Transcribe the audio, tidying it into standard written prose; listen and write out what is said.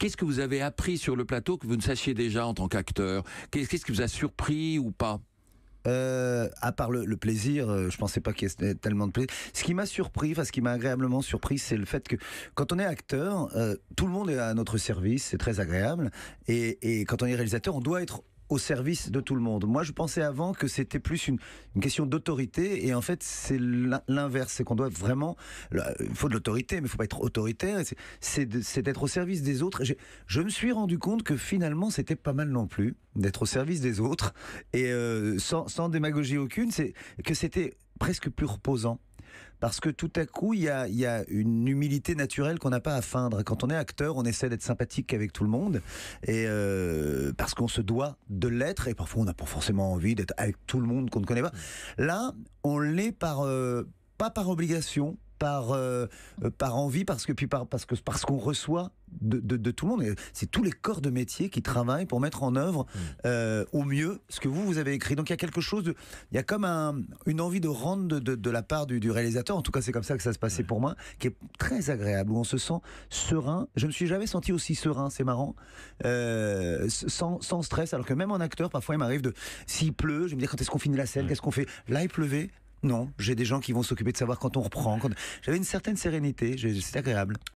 Qu'est-ce que vous avez appris sur le plateau que vous ne sachiez déjà en tant qu'acteur? Qu'est-ce qui vous a surpris ou pas? À part le plaisir, je pensais pas qu'il y ait tellement de plaisir. Ce qui m'a surpris, enfin ce qui m'a agréablement surpris, c'est le fait que quand on est acteur, tout le monde est à notre service, c'est très agréable. Et quand on est réalisateur, on doit être au service de tout le monde. Moi, je pensais avant que c'était plus une question d'autorité, et en fait, c'est l'inverse. C'est qu'on doit vraiment... Il faut de l'autorité, mais il ne faut pas être autoritaire. C'est d'être au service des autres. Je me suis rendu compte que finalement, c'était pas mal non plus, d'être au service des autres, et sans démagogie aucune, que c'était presque plus reposant. Parce que tout à coup, il y a une humilité naturelle qu'on n'a pas à feindre. Quand on est acteur, on essaie d'être sympathique avec tout le monde, et parce qu'on se doit de l'être, et parfois on n'a pas forcément envie d'être avec tout le monde qu'on ne connaît pas. Là, on l'est pas par obligation, par envie, parce qu'on reçoit de tout le monde. Et c'est tous les corps de métier qui travaillent pour mettre en œuvre au mieux ce que vous avez écrit. Donc il y a quelque chose il y a comme une envie de rendre de la part du réalisateur, en tout cas c'est comme ça que ça se passait pour moi, qui est très agréable, où on se sent serein. Je ne me suis jamais senti aussi serein, c'est marrant, sans stress, alors que même en acteur, parfois il m'arrive s'il pleut, je vais me dire quand est-ce qu'on finit la scène, qu'est-ce qu'on fait? Là il pleuvait. Non, j'ai des gens qui vont s'occuper de savoir quand on reprend. J'avais une certaine sérénité, c'est agréable.